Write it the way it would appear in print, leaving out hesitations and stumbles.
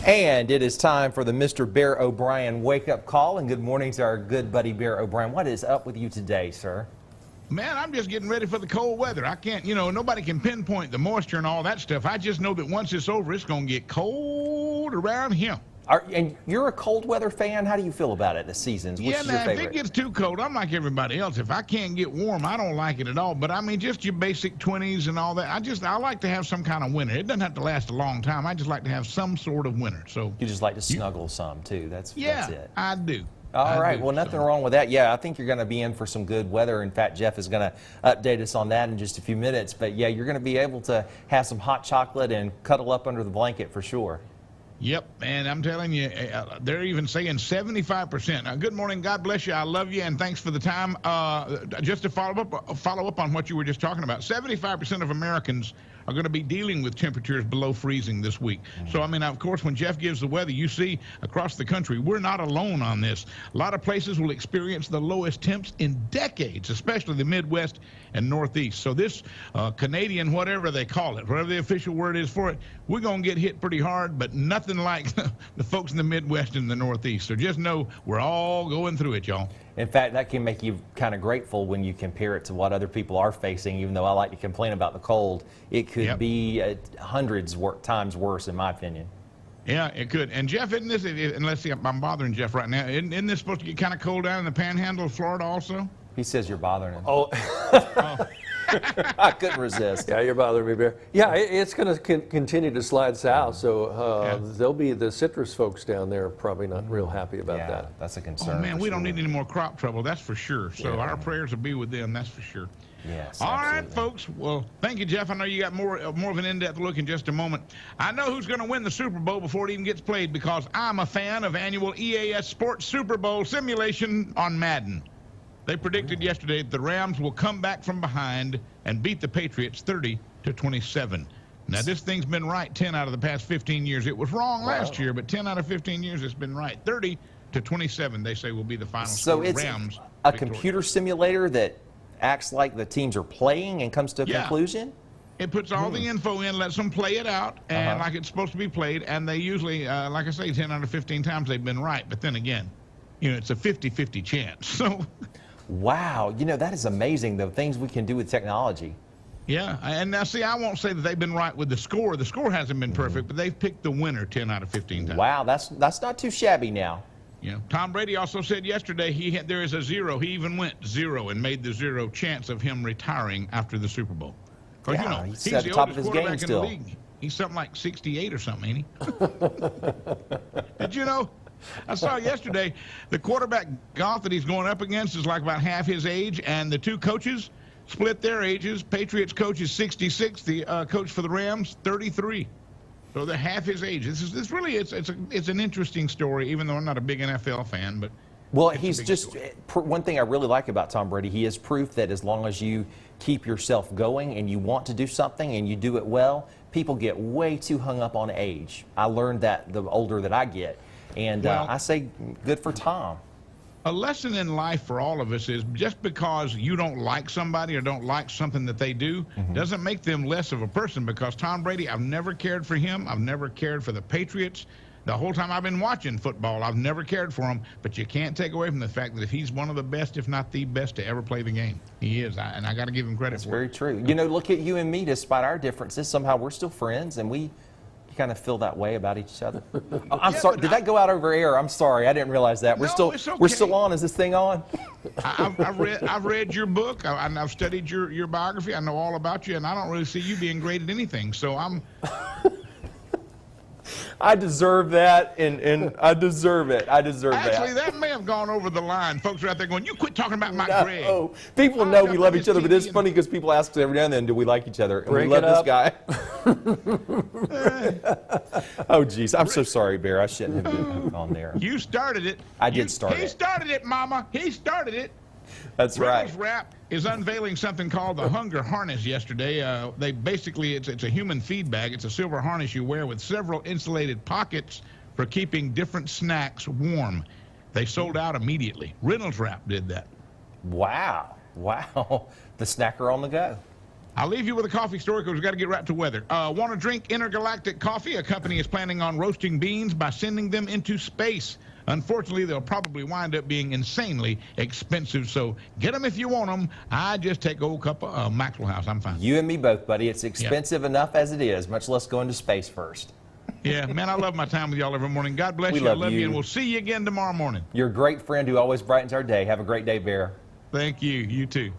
And it is time for the Mr. Bear O'Brien wake-up call. And good morning to our good buddy Bear O'Brien. What is up with you today, sir? Man, I'm just getting ready for the cold weather. I can't, nobody can pinpoint the moisture and all that stuff. I just know that once it's over, it's going to get cold around here. And you're a cold weather fan? How do you feel about it this season? Which is your favorite? If it gets too cold, I'm like everybody else. If I can't get warm, I don't like it at all. But I mean, just your basic 20s and all that. I like to have some kind of winter. It doesn't have to last a long time. I just like to have some sort of winter. So you just like to snuggle some too. That's it. Yeah, I do. All right. Well, nothing wrong with that. Yeah, I think you're going to be in for some good weather. In fact, Jeff is going to update us on that in just a few minutes. But yeah, you're going to be able to have some hot chocolate and cuddle up under the blanket for sure. Yep, and I'm telling you, they're even saying 75%. Now, good morning, God bless you, I love you, and thanks for the time. Just to follow up on what you were just talking about, 75% of Americans are going to be dealing with temperatures below freezing this week. So, I mean, of course, when Jeff gives the weather, you see across the country, we're not alone on this. A lot of places will experience the lowest temps in decades, especially the Midwest and Northeast. So this Canadian, whatever they call it, whatever the official word is for it, we're going to get hit pretty hard, but nothing like the folks in the Midwest and the Northeast. So just know we're all going through it, y'all. In fact, that can make you kind of grateful when you compare it to what other people are facing. Even though I like to complain about the cold, it could be hundreds times worse, in my opinion. Yeah, it could. And Jeff, isn't this, and let's see, I'm bothering Jeff right now, isn't this supposed to get kind of cold down in the panhandle of Florida also? He says you're bothering him. Oh. I couldn't resist. Yeah, you're bothering me, Bear. Yeah, it's going to continue to slide south, so there'll be the citrus folks down there probably not real happy about that. That's a concern. Oh, man, we don't need any more crop trouble, that's for sure. So our prayers will be with them, that's for sure. Yes, all right, folks. Well, thank you, Jeff. I know you got more of an in-depth look in just a moment. I know who's going to win the Super Bowl before it even gets played because I'm a fan of annual EAS Sports Super Bowl simulation on Madden. They predicted yesterday that the Rams will come back from behind and beat the Patriots 30-27. Now, this thing's been right 10 out of the past 15 years. It was wrong last year, but 10 out of 15 years it's been right. 30-27, they say, will be the final score. So it's Rams a computer simulator that acts like the teams are playing and comes to a conclusion? It puts all the info in, lets them play it out, and like it's supposed to be played, and they usually, like I say, 10 out of 15 times they've been right. But then again, it's a 50-50 chance. So. Wow, that is amazing, the things we can do with technology. Yeah, and now see, I won't say that they've been right with the score. The score hasn't been perfect, but they've picked the winner 10 out of 15 times. Wow, that's not too shabby now. Tom Brady also said yesterday there is a zero. He even went 0 and made the 0 chance of him retiring after the Super Bowl. Yeah, he's at the top of his game in still. the league. He's something like 68 or something, ain't he? Did you know? I saw yesterday the quarterback golf that he's going up against is like about half his age, and the two coaches split their ages. Patriots coach is 66, the coach for the Rams 33. So they're half his age. This really it's an interesting story, even though I'm not a big NFL fan, but well, he's just one thing I really like about Tom Brady. He is proof that as long as you keep yourself going and you want to do something and you do it well, people get way too hung up on age. I learned that the older that I get. And I say good for Tom. A lesson in life for all of us is just because you don't like somebody or don't like something that they do doesn't make them less of a person, because Tom Brady, I've never cared for him. I've never cared for the Patriots. The whole time I've been watching football, I've never cared for him. But you can't take away from the fact that if he's one of the best, if not the best, to ever play the game. He is, and I got to give him credit for it. That's very true. Look at you and me, despite our differences, somehow we're still friends, and we kind of feel that way about each other. I'm sorry. Did that go out over air? I'm sorry. I didn't realize that. We're still on. Is this thing on? I've read your book. I've studied your biography. I know all about you, and I don't really see you being great at anything. So I'm. I deserve that, and I deserve it. I deserve that. Actually, that may have gone over the line. Folks are out there going, "You quit talking about my Greg." Oh, people know we love each other, but it's funny because people ask us every now and then, "Do we like each other?" And we love this guy. Oh, geez, I'm so sorry, Bear. I shouldn't have been on there. You started it. I did start it. He started it, Mama. He started it. That's right. Reynolds Wrap is unveiling something called the Hunger Harness yesterday. They basically, it's a human feed bag. It's a silver harness you wear with several insulated pockets for keeping different snacks warm. They sold out immediately. Reynolds Wrap did that. Wow. The snacker on the go. I'll leave you with a coffee story because we've got to get right to weather. Want to drink intergalactic coffee? A company is planning on roasting beans by sending them into space. Unfortunately, they'll probably wind up being insanely expensive, so get them if you want them. I just take a old cup of Maxwell House. I'm fine. You and me both, buddy. It's expensive enough as it is, much less going to space first. Yeah, man, I love my time with y'all every morning. God bless We you. I love love you, you. and we'll see you again tomorrow morning. You're a great friend who always brightens our day. Have a great day, Bear. Thank you. You too.